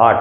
8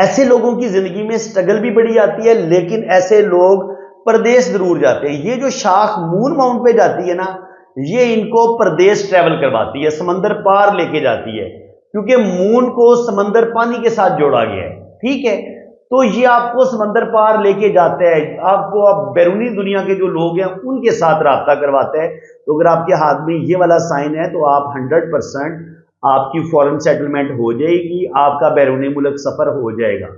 ایسے لوگوں کی زندگی میں سٹرگل بھی بڑی آتی ہے، لیکن ایسے لوگ پردیس ضرور جاتے ہیں۔ یہ جو شاخ مون ماؤنٹ پہ جاتی ہے نا، یہ ان کو پردیس ٹریول کرواتی ہے، سمندر پار لے کے جاتی ہے، کیونکہ مون کو سمندر پانی کے ساتھ جوڑا گیا ہے، ٹھیک ہے؟ تو یہ آپ کو سمندر پار لے کے جاتا ہے، آپ کو اب بیرونی دنیا کے جو لوگ ہیں ان کے ساتھ رابطہ کرواتا ہے۔ تو اگر آپ کے ہاتھ میں یہ والا سائن ہے تو آپ 100% آپ کی فورن سیٹلمنٹ ہو جائے گی، آپ کا بیرون ملک سفر ہو جائے گا۔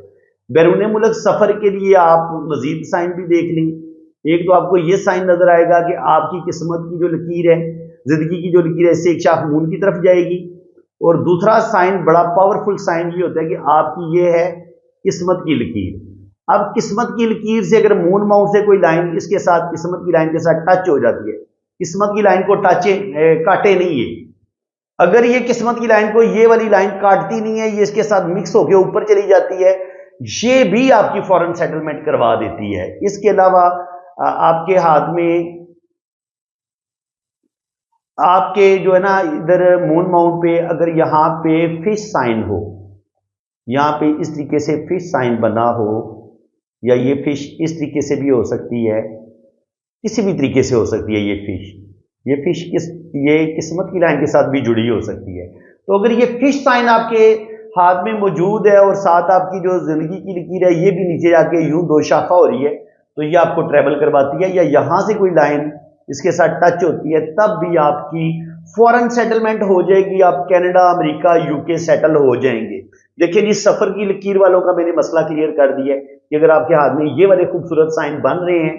بیرون ملک سفر کے لیے آپ مزید سائن بھی دیکھ لیں۔ ایک تو آپ کو یہ سائن نظر آئے گا کہ آپ کی قسمت کی جو لکیر ہے، زندگی کی جو لکیر ہے، اس سے ایک شاخ مون کی طرف جائے گی، اور دوسرا سائن بڑا پاورفل سائن یہ ہوتا ہے کہ آپ کی یہ ہے قسمت کی لکیر۔ اب قسمت کی لکیر سے اگر مون ماؤنٹ سے کوئی لائن اس کے ساتھ قسمت کی لائن کے ساتھ ٹچ ہو جاتی ہے، قسمت کی لائن کو کاٹے نہیں ہے، اگر یہ قسمت کی لائن کو یہ والی لائن کاٹتی نہیں ہے، یہ اس کے ساتھ مکس ہو کے اوپر چلی جاتی ہے، یہ بھی آپ کی فورن سیٹلمنٹ کروا دیتی ہے۔ اس کے علاوہ آپ کے ہاتھ میں آپ کے جو ہے نا ادھر مون ماؤنٹ پہ اگر یہاں پہ فش سائن ہو، یہاں پہ اس طریقے سے فش سائن بنا ہو، یا یہ فش اس طریقے سے بھی ہو سکتی ہے، کسی بھی طریقے سے ہو سکتی ہے یہ فش یہ قسمت کی لائن کے ساتھ بھی جڑی ہو سکتی ہے۔ تو اگر یہ فش سائن آپ کے ہاتھ میں موجود ہے اور ساتھ آپ کی جو زندگی کی لکیر ہے یہ بھی نیچے جا کے یوں دو شاخہ ہو رہی ہے، تو یہ آپ کو ٹریول کرواتی ہے، یا یہاں سے کوئی لائن اس کے ساتھ ٹچ ہوتی ہے تب بھی آپ کی فورن سیٹلمنٹ ہو جائے گی، آپ کینیڈا، امریکہ، یو کے سیٹل ہو جائیں گے۔ دیکھیں جی، سفر کی لکیر والوں کا میں نے مسئلہ کلیئر کر دیا ہے کہ اگر آپ کے ہاتھ میں یہ والے خوبصورت سائن بن رہے ہیں،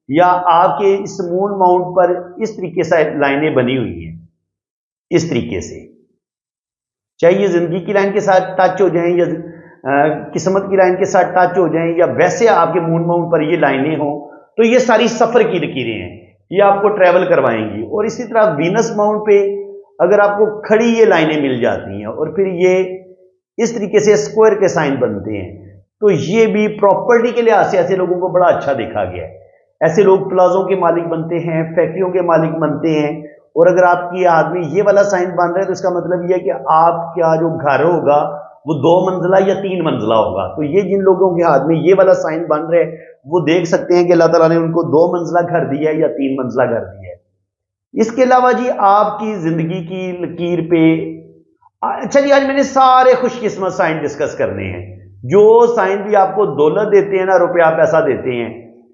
یا آپ کے اس مون ماؤنٹ پر اس طریقے سے لائنیں بنی ہوئی ہیں، اس طریقے سے، چاہے یہ زندگی کی لائن کے ساتھ ٹچ ہو جائیں یا قسمت کی لائن کے ساتھ ٹچ ہو جائیں، یا ویسے آپ کے مون ماؤنٹ پر یہ لائنیں ہوں، تو یہ ساری سفر کی لکیریں ہیں، یہ آپ کو ٹریول کروائیں گی۔ اور اسی طرح وینس ماؤنٹ پہ اگر آپ کو کھڑی یہ لائنیں مل جاتی ہیں اور پھر یہ اس طریقے سے اسکوائر کے سائن بنتے ہیں، تو یہ بھی پراپرٹی کے لحاظ سے ایسے لوگوں کو بڑا اچھا دیکھا گیا ہے۔ ایسے لوگ پلازوں کے مالک بنتے ہیں، فیکٹریوں کے مالک بنتے ہیں، اور اگر آپ کی آدمی یہ والا سائن بن رہا ہے تو اس کا مطلب یہ ہے کہ آپ کا جو گھر ہوگا وہ 2 منزلہ یا 3 منزلہ ہوگا۔ تو یہ جن لوگوں کے ہاتھ میں یہ والا سائن بن رہا ہے وہ دیکھ سکتے ہیں کہ اللہ تعالیٰ نے ان کو 2 منزلہ گھر دیا ہے یا 3 منزلہ گھر دیا ہے۔ اس کے علاوہ جی آپ کی زندگی کی لکیر پہ، اچھا جی، آج میں نے سارے خوش قسمت سائن ڈسکس کرنے ہیں، جو سائن بھی آپ کو دولت دیتے ہیں نا، روپیہ پیسہ دیتے ہیں،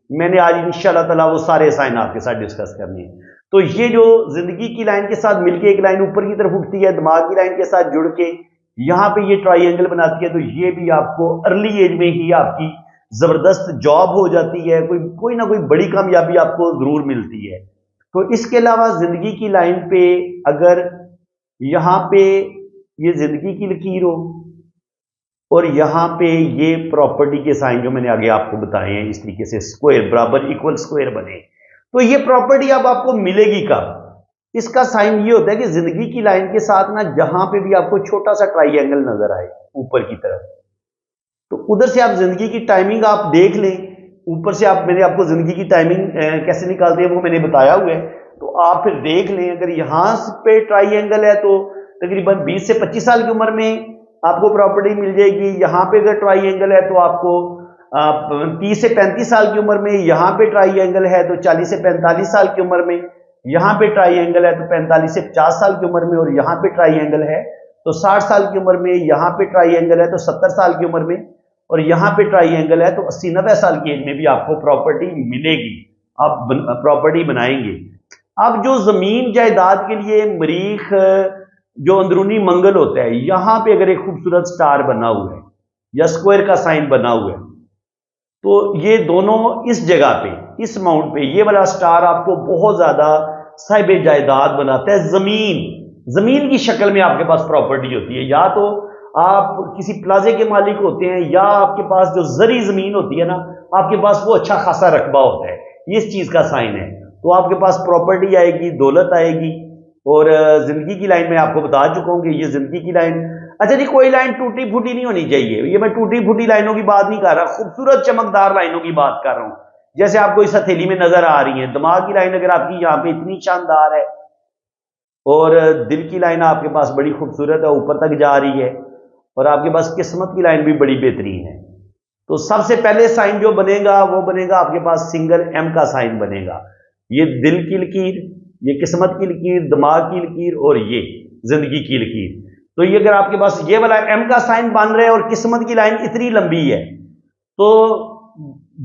میں نے آج انشاءاللہ تعالیٰ وہ سارے سائن آپ کے ساتھ ڈسکس کرنے ہیں۔ تو یہ جو زندگی کی لائن کے ساتھ مل کے ایک لائن اوپر کی طرف اٹھتی ہے، دماغ کی لائن کے ساتھ جڑ کے یہاں پہ یہ ٹرائی اینگل بناتی ہے، تو یہ بھی آپ کو ارلی ایج میں ہی آپ کی زبردست جاب ہو جاتی ہے، کوئی نہ کوئی بڑی کامیابی آپ کو ضرور ملتی ہے۔ تو اس کے علاوہ زندگی کی لائن پہ اگر یہاں پہ یہ زندگی کی لکیر ہو اور یہاں پہ یہ پراپرٹی کے سائن جو میں نے آگے آپ کو بتائے ہیں، اس طریقے سے اسکوائر برابر ایکول اسکوائر بنے، تو یہ پراپرٹی اب آپ کو ملے گی کب؟ اس کا سائن یہ ہوتا ہے کہ زندگی کی لائن کے ساتھ نا جہاں پہ بھی آپ کو چھوٹا سا ٹرائی اینگل نظر آئے اوپر کی طرف، تو ادھر سے آپ زندگی کی ٹائمنگ آپ دیکھ لیں، اوپر سے میں نے آپ کو زندگی کی ٹائمنگ کیسے نکالتے ہیں وہ میں نے بتایا ہوا ہے، تو آپ پھر دیکھ لیں اگر یہاں پہ ٹرائی اینگل ہے تو تقریباً 20 سے 25 سال کی عمر میں آپ کو پراپرٹی مل جائے گی، یہاں پہ اگر ٹرائی اینگل ہے تو آپ کو 30 سے 35 سال کی عمر میں، یہاں پہ ٹرائی اینگل ہے تو 40 سے 45 سال کی عمر میں، یہاں پہ ٹرائی اینگل ہے تو 45 سے 50 سال کی عمر میں، اور یہاں پہ ٹرائی اینگل ہے تو 60 سال کی عمر میں، یہاں پہ ٹرائی اینگل ہے تو 70 سال کی عمر میں، اور یہاں پہ ٹرائی اینگل ہے تو 80-90 سال کی ایج میں بھی آپ کو پراپرٹی ملے گی، آپ پراپرٹی بنائیں گے۔ اب جو زمین جائیداد کے لیے مریخ جو اندرونی منگل ہوتا ہے، یہاں پہ اگر ایک خوبصورت سٹار بنا ہوا ہے یا اسکوائر کا سائن بنا ہوا ہے، تو یہ دونوں اس جگہ پہ، اس ماؤنٹ پہ، یہ والا سٹار آپ کو بہت زیادہ صاحب جائیداد بناتا ہے۔ زمین کی شکل میں آپ کے پاس پراپرٹی ہوتی ہے، یا تو آپ کسی پلازے کے مالک ہوتے ہیں، یا آپ کے پاس جو زرعی زمین ہوتی ہے نا، آپ کے پاس وہ اچھا خاصا رقبہ ہوتا ہے، یہ اس چیز کا سائن ہے، تو آپ کے پاس پراپرٹی آئے گی، دولت آئے گی۔ اور زندگی کی لائن میں آپ کو بتا چکا ہوں کہ یہ زندگی کی لائن، اچھا جی، کوئی لائن ٹوٹی پھوٹی نہیں ہونی چاہیے، یہ میں ٹوٹی پھوٹی لائنوں کی بات نہیں کر رہا، خوبصورت چمکدار لائنوں کی بات کر رہا ہوں، جیسے آپ کو اس ہتھیلی میں نظر آ رہی ہیں۔ دماغ کی لائن اگر آپ کی یہاں پہ اتنی شاندار ہے، اور دل کی لائن آپ کے پاس بڑی خوبصورت ہے، اوپر تک جا رہی ہے، اور آپ کے پاس قسمت کی لائن بھی بڑی بہترین ہے. تو سب سے پہلے سائن جو بنے گا وہ بنے گا آپ کے پاس سنگل ایم کا سائن بنے گا. یہ دل کی لکیر، یہ قسمت کی لکیر، دماغ کی لکیر اور یہ زندگی کی لکیر. تو یہ اگر آپ کے پاس یہ والا ایم کا سائن بن رہا ہے اور قسمت کی لائن اتنی لمبی ہے تو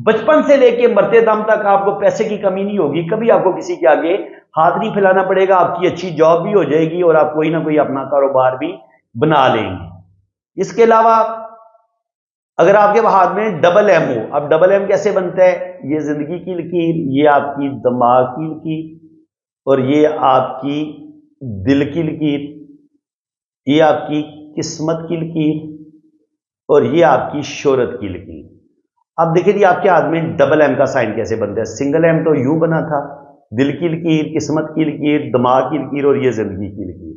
بچپن سے لے کے مرتے دم تک آپ کو پیسے کی کمی نہیں ہوگی. کبھی آپ کو کسی کے آگے ہاتھ نہیں پھیلانا پڑے گا. آپ کی اچھی جاب بھی ہو جائے گی اور آپ کوئی نہ کوئی اپنا کاروبار بھی بنا لیں گے. اس کے علاوہ اگر آپ کے ہاتھ میں ڈبل ایم ہو، اب ڈبل ایم کیسے بنتا ہے؟ یہ زندگی کی لکیر، یہ آپ کی دماغ کی لکیر اور یہ آپ کی دل کی لکیر، یہ آپ کی قسمت کی لکیر اور یہ آپ کی شہرت کی لکیر. اب دیکھیں جی آپ کے ہاتھ میں ڈبل ایم کا سائن کیسے بنتا ہے. سنگل ایم تو یوں بنا تھا، دل کی لکیر، قسمت کی لکیر، دماغ کی لکیر اور یہ زندگی کی لکیر.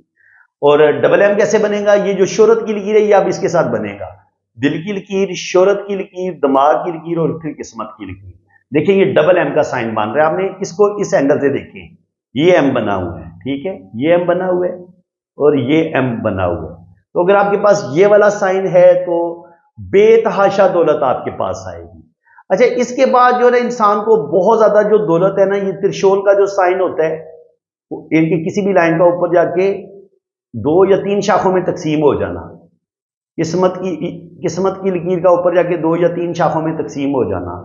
اور ڈبل ایم کیسے بنے گا؟ یہ جو شہرت کی لکیر ہے یہ اب اس کے ساتھ بنے گا، دل کی لکیر، شہرت کی لکیر، دماغ کی لکیر اور پھر قسمت کی لکیر. دیکھیں یہ ڈبل ایم کا سائن بن رہا ہے. آپ نے اس کو اس اینگل سے دیکھیں، یہ ایم بنا ہوا ہے، ٹھیک ہے، یہ ایم بنا ہوا ہے اور یہ ایم بنا ہوا ہے. تو اگر آپ کے پاس یہ والا سائن ہے تو بے تحاشا دولت آپ کے پاس آئے گی. اچھا اس کے بعد جو ہے انسان کو بہت زیادہ جو دولت ہے نا، یہ ترشول کا جو سائن ہوتا ہے ان کی کسی بھی لائن کا اوپر جا کے 2 یا 3 شاخوں میں تقسیم ہو جانا. قسمت کی لکیر کا اوپر جا کے 2 یا 3 شاخوں میں تقسیم ہو جانا،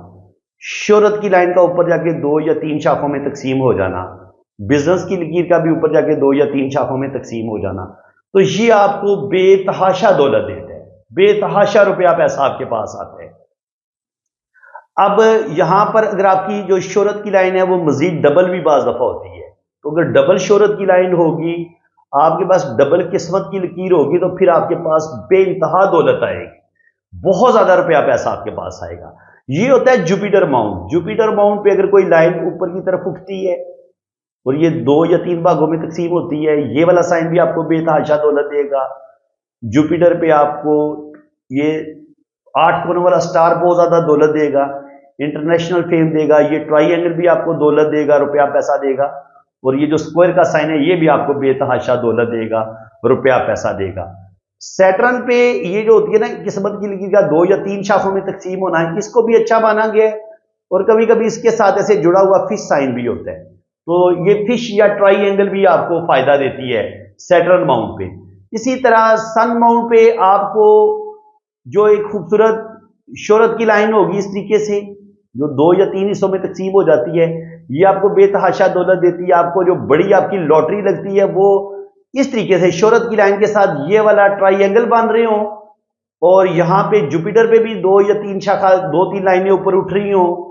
شہرت کی لائن کا اوپر جا کے 2 یا 3 شاخوں میں تقسیم ہو جانا، بزنس کی لکیر کا بھی اوپر جا کے 2 یا 3 شاخوں میں تقسیم ہو جانا. تو یہ آپ کو بے تحاشا دولت دیتا ہے، بے تحاشا روپیہ پیسہ آپ کے پاس آتا ہے. اب یہاں پر اگر آپ کی جو شہرت کی لائن ہے وہ مزید ڈبل بھی بعض دفعہ ہوتی ہے. تو اگر ڈبل شہرت کی لائن ہوگی، آپ کے پاس ڈبل قسمت کی لکیر ہوگی تو پھر آپ کے پاس بے انتہا دولت آئے گی، بہت زیادہ روپیہ پیسہ آپ کے پاس آئے گا. یہ ہوتا ہے جوپیٹر ماؤنٹ. جوپیٹر ماؤنٹ پہ اگر کوئی لائن اوپر کی طرف اٹھتی ہے اور یہ 2 یا 3 بھاگوں میں تقسیم ہوتی ہے، یہ والا سائن بھی آپ کو بے تحاشا دولت دے گا. جوپیٹر پہ آپ کو یہ 8 کونوں والا سٹار بہت زیادہ دولت دے گا، انٹرنیشنل فیم دے گا. یہ ٹرائی اینگل بھی آپ کو دولت دے گا، روپیہ پیسہ دے گا. اور یہ جو اسکوائر کا سائن ہے یہ بھی آپ کو بے تحاشا دولت دے گا، روپیہ پیسہ دے گا. سیٹرن پہ یہ جو ہوتی ہے نا قسمت کی لکیر کا 2 یا 3 شاخوں میں تقسیم ہونا ہے، اس کو بھی اچھا مانا گیا ہے. اور کبھی کبھی اس کے ساتھ ایسے جڑا ہوا فش سائن بھی ہوتا ہے. تو یہ فش یا ٹرائی اینگل بھی آپ کو فائدہ دیتی ہے سیٹرن ماؤنٹ پہ. اسی طرح سن ماؤنٹ پہ آپ کو جو ایک خوبصورت شہرت کی لائن ہوگی اس طریقے سے جو 2 یا 3 حصوں میں تقسیم ہو جاتی ہے، یہ آپ کو بے تحاشا دولت دیتی ہے. آپ کو جو بڑی آپ کی لاٹری لگتی ہے وہ اس طریقے سے شہرت کی لائن کے ساتھ یہ والا ٹرائی اینگل بن رہے ہوں اور یہاں پہ جوپیٹر پہ بھی 2 یا 3 شاخہ 2-3 لائنیں اوپر اٹھ رہی ہوں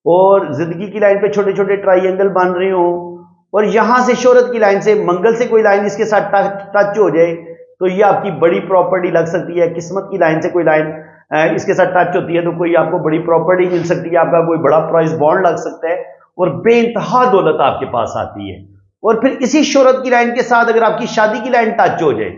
اور زندگی کی لائن پہ چھوٹے چھوٹے ٹرائی اینگل بن رہے ہوں اور یہاں سے شہرت کی لائن سے منگل سے کوئی لائن اس کے ساتھ ٹچ ہو جائے تو یہ آپ کی بڑی پراپرٹی لگ سکتی ہے. قسمت کی لائن سے کوئی لائن اس کے ساتھ ٹچ ہوتی ہے تو کوئی آپ کو بڑی پراپرٹی مل سکتی ہے، آپ کا کوئی بڑا پرائز بانڈ لگ سکتا ہے اور بے انتہا دولت آپ کے پاس آتی ہے. اور پھر اسی شہرت کی لائن کے ساتھ اگر آپ کی شادی کی لائن ٹچ ہو جائے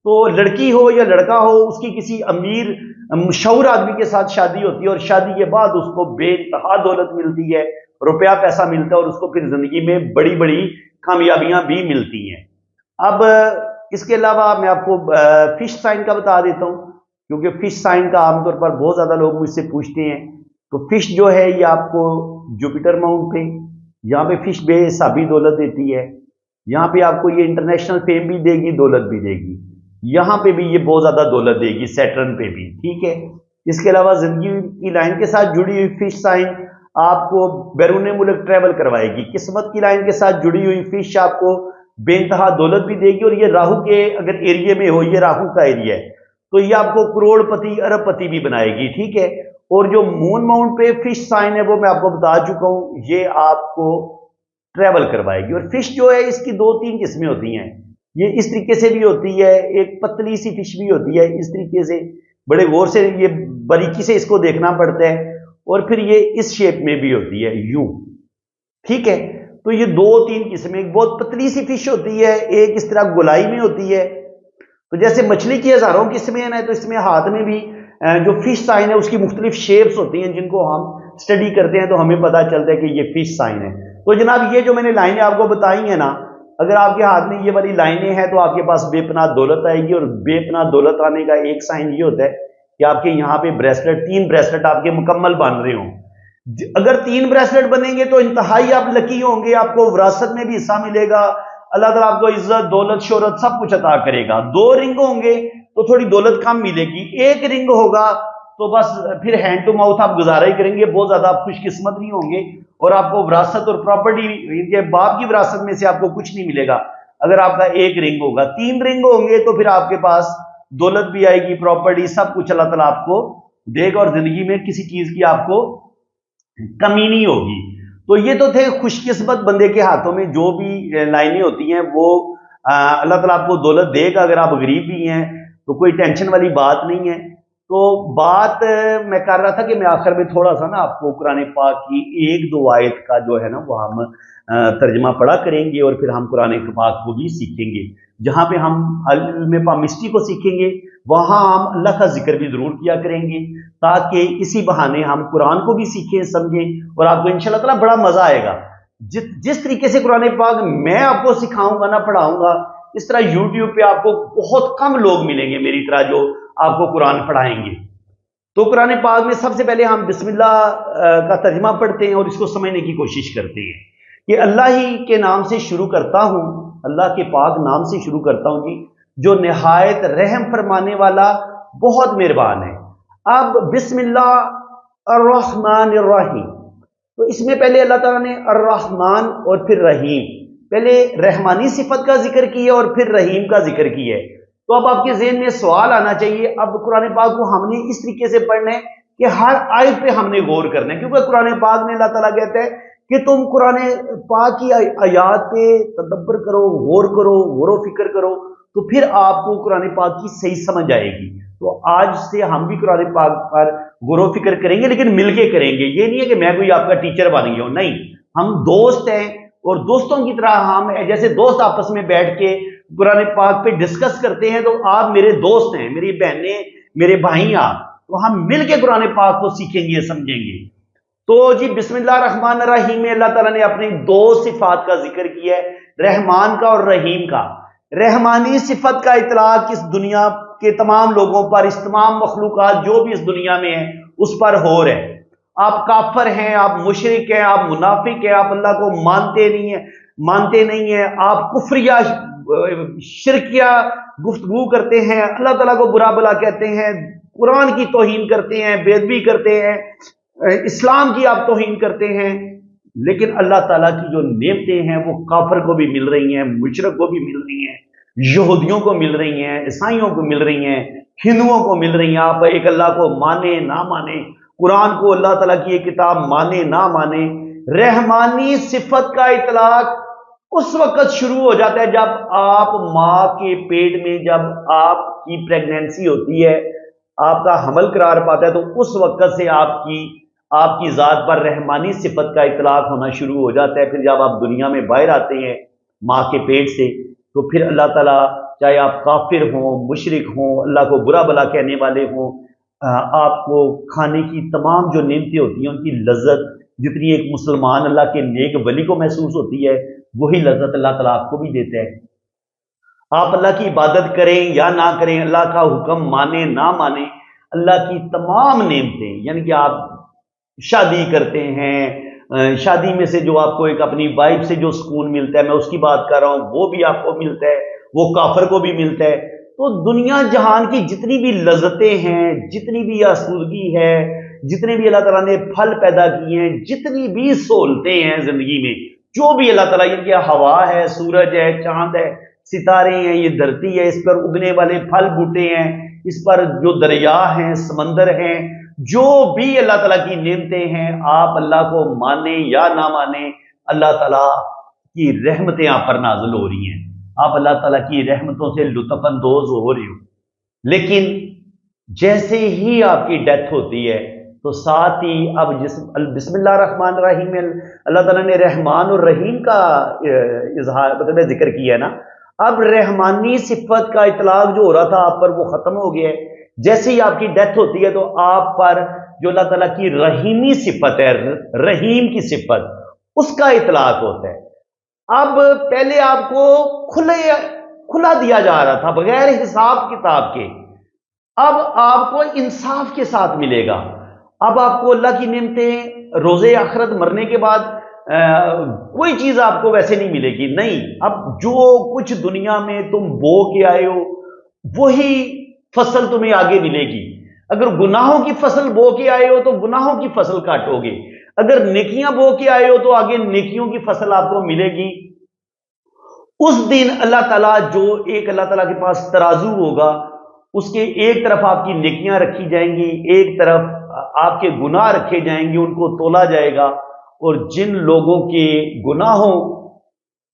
تو لڑکی ہو یا لڑکا ہو اس کی کسی امیر مشہور آدمی کے ساتھ شادی ہوتی ہے اور شادی کے بعد اس کو بے انتہا دولت ملتی ہے، روپیہ پیسہ ملتا ہے اور اس کو پھر زندگی میں بڑی بڑی کامیابیاں بھی ملتی ہیں. اب اس کے علاوہ میں آپ کو فش سائن کا بتا دیتا ہوں کیونکہ فش سائن کا عام طور پر بہت زیادہ لوگ مجھ سے پوچھتے ہیں. تو فش جو ہے یہ آپ کو جوپیٹر ماؤنٹ پہ یہاں پہ فش بے حسابی دولت دیتی ہے. یہاں پہ آپ کو یہ انٹرنیشنل فیم بھی دے گی، دولت بھی دے گی. یہاں پہ بھی یہ بہت زیادہ دولت دے گی، سیٹرن پہ بھی، ٹھیک ہے. اس کے علاوہ زندگی کی لائن کے ساتھ جڑی ہوئی فش سائن آپ کو بیرون ملک ٹریول کروائے گی. قسمت کی لائن کے ساتھ جڑی ہوئی فش آپ کو بے انتہا دولت بھی دے گی اور یہ راہو کے اگر ایریے میں ہو، یہ راہو کا ایریا ہے تو یہ آپ کو کروڑ پتی ارب پتی بھی بنائے گی، ٹھیک ہے. اور جو مون ماؤنٹ پہ فش سائن ہے وہ میں آپ کو بتا چکا ہوں، یہ آپ کو ٹریول کروائے گی. اور فش جو ہے اس کی 2-3 قسمیں ہوتی ہیں. یہ اس طریقے سے بھی ہوتی ہے، ایک پتلی سی فش بھی ہوتی ہے اس طریقے سے، بڑے غور سے یہ باریکی سے اس کو دیکھنا پڑتا ہے. اور پھر یہ اس شیپ میں بھی ہوتی ہے یوں، ٹھیک ہے. تو یہ 2-3 قسمیں، ایک بہت پتلی سی فش ہوتی ہے، ایک اس طرح گولائی میں ہوتی ہے. تو جیسے مچھلی کی ہزاروں قسمیں ہیں نا، تو اس میں ہاتھ میں بھی جو فش سائن ہے اس کی مختلف شیپس ہوتی ہیں جن کو ہم سٹڈی کرتے ہیں تو ہمیں پتہ چلتا ہے کہ یہ فش سائن ہے. تو جناب یہ جو میں نے لائنیں آپ کو بتائی ہیں نا، اگر آپ کے ہاتھ میں یہ والی لائنیں ہیں تو آپ کے پاس بے پناہ دولت آئے گی، اور بے پناہ دولت آنے کا ایک سائن یہ ہوتا ہے کہ آپ کے یہاں پہ بریسلٹ، 3 بریسلٹ آپ کے مکمل بن رہے ہوں۔ اگر 3 بریسلٹ بنیں گے تو انتہائی آپ لکی ہوں گے، آپ کو وراثت میں بھی حصہ ملے گا، اللہ تعالیٰ آپ کو عزت، دولت، شہرت سب کچھ عطا کرے گا۔ 2 رنگ ہوں گے تو تھوڑی دولت کم ملے گی، 1 رنگ ہوگا تو بس پھر ہینڈ ٹو ماؤتھ آپ گزارا ہی کریں گے، بہت زیادہ آپ خوش قسمت نہیں ہوں گے، اور آپ کو وراثت اور پراپرٹی باپ کی وراثت میں سے آپ کو کچھ نہیں ملے گا اگر آپ کا 1 رنگ ہوگا۔ 3 رنگ ہوں گے تو پھر آپ کے پاس دولت بھی آئے گی، پراپرٹی سب کچھ اللہ تعالیٰ آپ کو دے گا، اور زندگی میں کسی چیز کی آپ کو کمی نہیں ہوگی۔ تو یہ تو تھے خوش قسمت بندے کے ہاتھوں میں جو بھی لائنیں ہوتی ہیں وہ اللہ تعالیٰ آپ کو دولت دے گا۔ اگر آپ غریب بھی ہیں تو کوئی ٹینشن والی بات نہیں ہے۔ تو بات میں کر رہا تھا کہ میں آخر میں تھوڑا سا نا آپ کو قرآن پاک کی 1-2 آیت کا جو ہے نا وہ ہم ترجمہ پڑھا کریں گے، اور پھر ہم قرآن پاک کو بھی سیکھیں گے۔ جہاں پہ ہم علم پامسٹی کو سیکھیں گے وہاں ہم اللہ کا ذکر بھی ضرور کیا کریں گے، تاکہ اسی بہانے ہم قرآن کو بھی سیکھیں سمجھیں، اور آپ کو انشاءاللہ تعالیٰ بڑا مزہ آئے گا۔ جس طریقے سے قرآن پاک میں آپ کو سکھاؤں گا نا، پڑھاؤں گا، اس طرح یوٹیوب پہ آپ کو بہت کم لوگ ملیں گے میری طرح جو آپ کو قرآن پڑھائیں گے۔ تو قرآن پاک میں سب سے پہلے ہم بسم اللہ کا ترجمہ پڑھتے ہیں اور اس کو سمجھنے کی کوشش کرتے ہیں کہ اللہ ہی کے نام سے شروع کرتا ہوں، اللہ کے پاک نام سے شروع کرتا ہوں جی، جو نہایت رحم فرمانے والا بہت مہربان ہے۔ اب بسم اللہ الرحمن الرحیم، تو اس میں پہلے اللہ تعالیٰ نے الرحمن اور پھر رحیم، پہلے رحمانی صفت کا ذکر کیا اور پھر رحیم کا ذکر کیا ہے۔ تو اب آپ کے ذہن میں سوال آنا چاہیے، اب قرآن پاک کو ہم نے اس طریقے سے پڑھنا ہے کہ ہر آیت پہ ہم نے غور کرنا ہے، کیونکہ قرآن پاک میں اللہ تعالیٰ کہتا ہے کہ تم قرآن پاک کی آیات پہ تدبر کرو، غور و فکر کرو، تو پھر آپ کو قرآن پاک کی صحیح سمجھ آئے گی۔ تو آج سے ہم بھی قرآن پاک پر غور و فکر کریں گے، لیکن مل کے کریں گے۔ یہ نہیں ہے کہ میں کوئی آپ کا ٹیچر بن گیا ہوں، نہیں، ہم دوست ہیں، اور دوستوں کی طرح ہم جیسے دوست آپس میں بیٹھ کے قرآن پاک پہ ڈسکس کرتے ہیں، تو آپ میرے دوست ہیں، میری بہنیں، میرے بھائی، آپ تو ہم مل کے قرآن پاک کو سیکھیں گے، سمجھیں گے۔ تو جی بسم اللہ الرحمن الرحیم میں اللہ تعالیٰ نے اپنی 2 صفات کا ذکر کیا ہے، رحمان کا اور رحیم کا۔ رحمانی صفت کا اطلاق اس دنیا کے تمام لوگوں پر، اس تمام مخلوقات جو بھی اس دنیا میں ہیں اس پر ہو رہے ہیں۔ آپ کافر ہیں، آپ مشرک ہیں، آپ منافق ہیں، آپ اللہ کو مانتے نہیں ہیں، آپ کفریہ شرکیہ گفتگو کرتے ہیں، اللہ تعالیٰ کو برا بلا کہتے ہیں، قرآن کی توہین کرتے ہیں، بے ادبی کرتے ہیں، اسلام کی آپ توہین کرتے ہیں، لیکن اللہ تعالیٰ کی جو نعمتیں ہیں وہ کافر کو بھی مل رہی ہیں، مشرک کو بھی مل رہی ہیں، یہودیوں کو مل رہی ہیں، عیسائیوں کو مل رہی ہیں، ہندوؤں کو مل رہی ہیں۔ آپ ایک اللہ کو مانے نہ مانے، قرآن کو اللہ تعالیٰ کی ایک کتاب مانے نہ مانے، رحمانی صفت کا اطلاق اس وقت شروع ہو جاتا ہے جب آپ ماں کے پیٹ میں، جب آپ کی پریگنینسی ہوتی ہے، آپ کا حمل قرار پاتا ہے، تو اس وقت سے آپ کی ذات پر رحمانی صفت کا اطلاق ہونا شروع ہو جاتا ہے۔ پھر جب آپ دنیا میں باہر آتے ہیں ماں کے پیٹ سے، تو پھر اللہ تعالیٰ، چاہے آپ کافر ہوں، مشرک ہوں، اللہ کو برا بلا کہنے والے ہوں، آپ کو کھانے کی تمام جو نعمتیں ہوتی ہیں ان کی لذت جتنی ایک مسلمان اللہ کے نیک ولی کو محسوس ہوتی ہے، وہی لذت اللہ تعالیٰ آپ کو بھی دیتا ہے۔ آپ اللہ کی عبادت کریں یا نہ کریں، اللہ کا حکم مانیں نہ مانیں، اللہ کی تمام نعمتیں، یعنی کہ آپ شادی کرتے ہیں، شادی میں سے جو آپ کو ایک اپنی وائف سے جو سکون ملتا ہے، میں اس کی بات کر رہا ہوں، وہ بھی آپ کو ملتا ہے، وہ کافر کو بھی ملتا ہے۔ تو دنیا جہان کی جتنی بھی لذتیں ہیں، جتنی بھی آسودگی ہے، جتنے بھی اللہ تعالیٰ نے پھل پیدا کیے ہیں، جتنی بھی سہولتیں ہیں زندگی میں، جو بھی اللہ تعالیٰ، یہ کیا ہوا ہے، سورج ہے، چاند ہے، ستارے ہیں، یہ دھرتی ہے، اس پر اگنے والے پھل بوٹے ہیں، اس پر جو دریا ہیں، سمندر ہیں، جو بھی اللہ تعالیٰ کی نعمتیں ہیں، آپ اللہ کو مانیں یا نہ مانیں، اللہ تعالیٰ کی رحمتیں آپ پر نازل ہو رہی ہیں، آپ اللہ تعالیٰ کی رحمتوں سے لطف اندوز ہو رہے ہو۔ لیکن جیسے ہی آپ کی ڈیتھ ہوتی ہے تو ساتھ ہی اب بسم اللہ الرحمن الرحیم میں اللہ تعالیٰ نے رحمان اور رحیم کا اظہار مطلب ذکر کیا ہے نا، اب رحمانی صفت کا اطلاق جو ہو رہا تھا آپ پر وہ ختم ہو گیا ہے۔ جیسے ہی آپ کی ڈیتھ ہوتی ہے تو آپ پر جو اللہ تعالیٰ کی رحیمی صفت ہے، رحیم کی صفت، اس کا اطلاق ہوتا ہے۔ اب پہلے آپ کو کھلا دیا جا رہا تھا بغیر حساب کتاب کے، اب آپ کو انصاف کے ساتھ ملے گا۔ اب آپ کو اللہ کی نعمتیں روزے آخرت مرنے کے بعد کوئی چیز آپ کو ویسے نہیں ملے گی، نہیں، اب جو کچھ دنیا میں تم بو کے آئے ہو وہی فصل تمہیں آگے ملے گی۔ اگر گناہوں کی فصل بو کے آئے ہو تو گناہوں کی فصل کاٹو گے، اگر نیکیاں بو کے آئے ہو تو آگے نیکیوں کی فصل آپ کو ملے گی۔ اس دن اللہ تعالیٰ اللہ تعالیٰ کے پاس ترازو ہوگا، اس کے ایک طرف آپ کی نیکیاں رکھی جائیں گی، ایک طرف آپ کے گناہ رکھے جائیں گے، ان کو تولا جائے گا، اور جن لوگوں کے گناہوں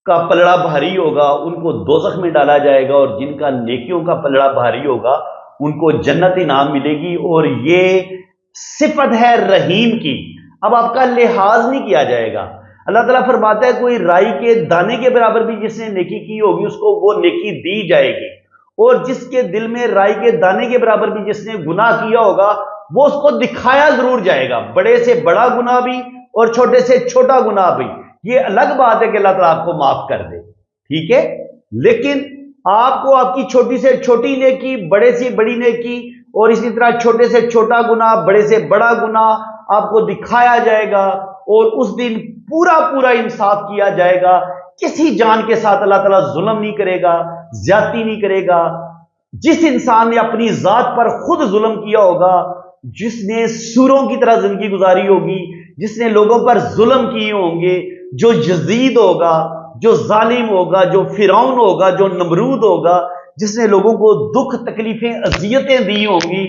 کا پلڑا بھاری ہوگا ان کو دوزخ میں ڈالا جائے گا، اور جن کا نیکیوں کا پلڑا بھاری ہوگا ان کو جنت انعام ملے گی۔ اور یہ صفت ہے رحیم کی، اب آپ کا لحاظ نہیں کیا جائے گا۔ اللہ تعالیٰ فرماتا ہے کوئی رائی کے دانے کے برابر بھی جس نے نیکی کی ہوگی اس کو وہ نیکی دی جائے گی، اور جس کے دل میں رائی کے دانے کے برابر بھی جس نے گناہ کیا ہوگا وہ اس کو دکھایا ضرور جائے گا، بڑے سے بڑا گناہ بھی اور چھوٹے سے چھوٹا گناہ بھی۔ یہ الگ بات ہے کہ اللہ تعالیٰ آپ کو معاف کر دے، ٹھیک ہے، لیکن آپ کو آپ کی چھوٹی سے چھوٹی نیکی، بڑے سے بڑی نیکی، اور اسی طرح چھوٹے سے چھوٹا گناہ، بڑے سے بڑا گناہ آپ کو دکھایا جائے گا، اور اس دن پورا انصاف کیا جائے گا۔ کسی جان کے ساتھ اللہ تعالیٰ ظلم نہیں کرے گا، زیادتی نہیں کرے گا۔ جس انسان نے اپنی ذات پر خود ظلم کیا ہوگا، جس نے سوروں کی طرح زندگی گزاری ہوگی، جس نے لوگوں پر ظلم کیے ہوں گے، جو یزید ہوگا، جو ظالم ہوگا، جو فرعون ہوگا، جو نمرود ہوگا، جس نے لوگوں کو دکھ تکلیفیں اذیتیں دی ہوں گی،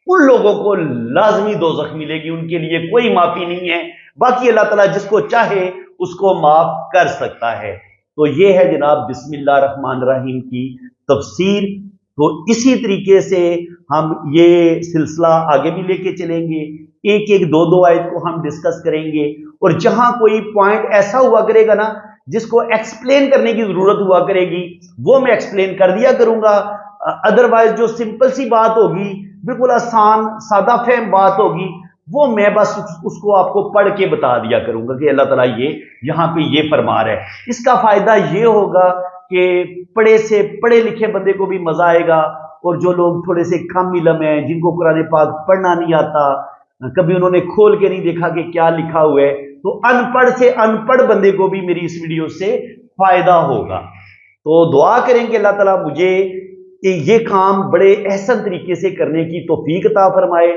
ان لوگوں کو لازمی دوزخ ملے گی، ان کے لیے کوئی معافی نہیں ہے۔ باقی اللہ تعالیٰ جس کو چاہے اس کو معاف کر سکتا ہے۔ تو یہ ہے جناب بسم اللہ الرحمن الرحیم کی تفسیر۔ تو اسی طریقے سے ہم یہ سلسلہ آگے بھی لے کے چلیں گے، ایک دو آیت کو ہم ڈسکس کریں گے، اور جہاں کوئی پوائنٹ ایسا ہوا کرے گا نا جس کو ایکسپلین کرنے کی ضرورت ہوا کرے گی وہ میں ایکسپلین کر دیا کروں گا۔ ادروائز جو سمپل سی بات ہوگی، بالکل آسان سادہ فہم بات ہوگی، وہ میں بس اس کو آپ کو پڑھ کے بتا دیا کروں گا کہ اللہ تعالیٰ یہاں پہ یہ فرما رہا ہے۔ اس کا فائدہ یہ ہوگا کہ پڑھے سے پڑھے لکھے بندے کو بھی مزہ آئے گا، اور جو لوگ تھوڑے سے کم علم ہیں، جن کو قرآن پاک پڑھنا نہیں آتا، کبھی انہوں نے کھول کے نہیں دیکھا کہ کیا لکھا ہوا ہے، تو ان پڑھ سے ان پڑھ بندے کو بھی میری اس ویڈیو سے فائدہ ہوگا۔ تو دعا کریں کہ اللہ تعالیٰ مجھے یہ کام بڑے احسن طریقے سے کرنے کی توفیق عطا فرمائے،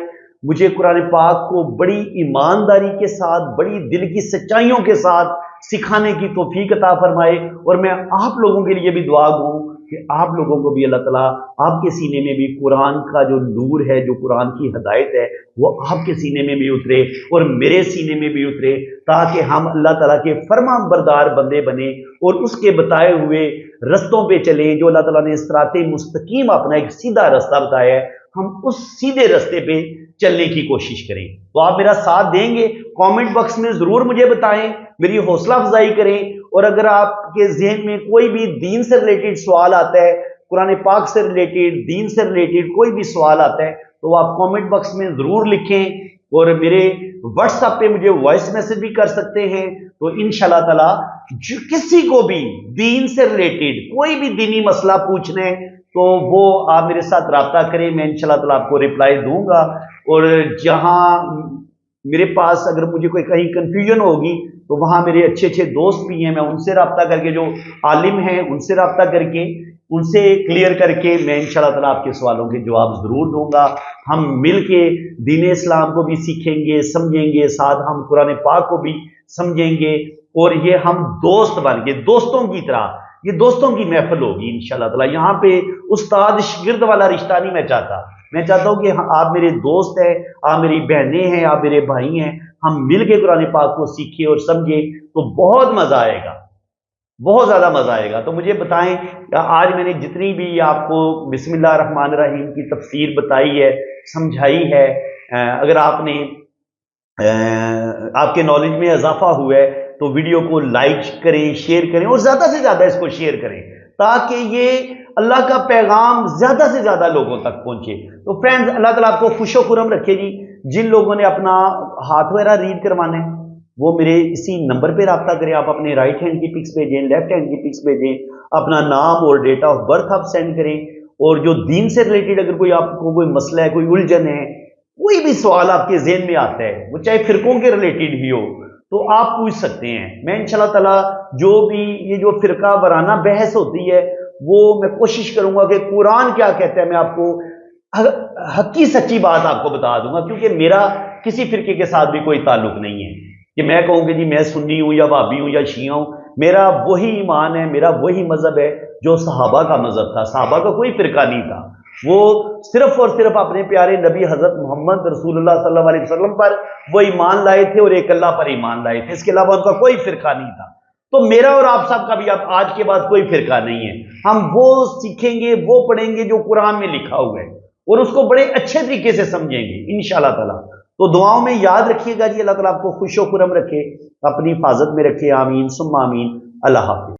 مجھے قرآن پاک کو بڑی ایمانداری کے ساتھ، بڑی دل کی سچائیوں کے ساتھ سکھانے کی توفیق عطا فرمائے، اور میں آپ لوگوں کے لیے بھی دعا گوں کہ آپ لوگوں کو بھی اللہ تعالیٰ آپ کے سینے میں بھی قرآن کا جو نور ہے، جو قرآن کی ہدایت ہے، وہ آپ کے سینے میں بھی اترے اور میرے سینے میں بھی اترے، تاکہ ہم اللہ تعالیٰ کے فرما بردار بندے بنیں اور اس کے بتائے ہوئے رستوں پہ چلیں۔ جو اللہ تعالیٰ نے صراط مستقیم اپنا ایک سیدھا رستہ بتایا ہے، ہم اس سیدھے رستے پہ چلنے کی کوشش کریں۔ تو آپ میرا ساتھ دیں گے؟ کامنٹ باکس میں ضرور مجھے بتائیں، میری حوصلہ افزائی کریں، اور اگر آپ کے ذہن میں کوئی بھی دین سے ریلیٹڈ سوال آتا ہے، قرآن پاک سے ریلیٹڈ، دین سے ریلیٹڈ کوئی بھی سوال آتا ہے، تو آپ کامنٹ باکس میں ضرور لکھیں، اور میرے واٹس ایپ پہ مجھے وائس میسج بھی کر سکتے ہیں۔ تو انشاءاللہ تعالیٰ کسی کو بھی دین سے ریلیٹڈ کوئی بھی دینی مسئلہ پوچھنا ہے تو وہ آپ میرے ساتھ رابطہ کریں، میں انشاءاللہ تعالیٰ آپ کو رپلائی دوں گا۔ اور جہاں میرے پاس اگر مجھے کوئی کہیں کنفیوژن ہوگی تو وہاں میرے اچھے دوست بھی ہیں، میں ان سے رابطہ کر کے، جو عالم ہیں ان سے رابطہ کر کے، ان سے کلیئر کر کے میں انشاءاللہ تعالیٰ آپ کے سوالوں کے جواب ضرور دوں گا۔ ہم مل کے دین اسلام کو بھی سیکھیں گے، سمجھیں گے، ساتھ ہم قرآن پاک کو بھی سمجھیں گے، اور یہ ہم دوست بن کے، دوستوں کی طرح، یہ دوستوں کی محفل ہوگی انشاءاللہ تعالیٰ۔ یہاں پہ استاد شاگرد والا رشتہ نہیں میں چاہتا، میں چاہتا ہوں کہ آپ میرے دوست ہیں، آپ میری بہنیں ہیں، آپ میرے بھائی ہیں، ہم مل کے قرآن پاک کو سیکھیں اور سمجھیں تو بہت مزہ آئے گا، بہت زیادہ مزہ آئے گا۔ تو مجھے بتائیں، آج میں نے جتنی بھی آپ کو بسم اللہ الرحمن الرحیم کی تفسیر بتائی ہے، سمجھائی ہے، اگر آپ نے آپ کے نالج میں اضافہ ہوا ہے تو ویڈیو کو لائک کریں، شیئر کریں، اور زیادہ سے زیادہ اس کو شیئر کریں تاکہ یہ اللہ کا پیغام زیادہ سے زیادہ لوگوں تک پہنچے۔ تو فرینڈز، اللہ تعالیٰ آپ کو خوش و خرم رکھے جی۔ جن لوگوں نے اپنا ہاتھ وغیرہ ریڈ کروانا ہے وہ میرے اسی نمبر پہ رابطہ کریں. آپ اپنے رائٹ ہینڈ کی پکس بھیجیں, لیفٹ ہینڈ کی پکس بھیجیں, اپنا نام اور ڈیٹ آف برتھ آپ سینڈ کریں. اور جو دین سے ریلیٹڈ اگر کوئی آپ کو کوئی مسئلہ ہے, کوئی الجھن ہے, کوئی بھی سوال آپ کے ذہن میں آتا ہے, وہ چاہے فرقوں کے ریلیٹڈ بھی ہو, تو آپ پوچھ سکتے ہیں. میں انشاءاللہ تعالیٰ جو بھی یہ جو فرقہ وارانہ بحث ہوتی ہے وہ میں کوشش کروں گا کہ قرآن کیا کہتا ہے میں آپ کو حقی سچی بات آپ کو بتا دوں گا, کیونکہ میرا کسی فرقے کے ساتھ بھی کوئی تعلق نہیں ہے کہ میں کہوں کہ جی میں سنی ہوں یا وہابی ہوں یا شیعہ ہوں. میرا وہی ایمان ہے, میرا وہی مذہب ہے جو صحابہ کا مذہب تھا. صحابہ کا کوئی فرقہ نہیں تھا, وہ صرف اور صرف اپنے پیارے نبی حضرت محمد رسول اللہ صلی اللہ علیہ وسلم پر وہ ایمان لائے تھے اور ایک اللہ پر ایمان لائے تھے. اس کے علاوہ ان کا کوئی فرقہ نہیں تھا. تو میرا اور آپ سب کا بھی اب آج کے بعد کوئی فرقہ نہیں ہے. ہم وہ سیکھیں گے, وہ پڑھیں گے جو قرآن میں لکھا ہوا ہے, اور اس کو بڑے اچھے طریقے سے سمجھیں گے انشاءاللہ تعالیٰ. تو دعاؤں میں یاد رکھیے گا جی. اللہ تعالیٰ آپ کو خوش و خرم رکھے, اپنی حفاظت میں رکھے. آمین ثم آمین. اللہ حافظ.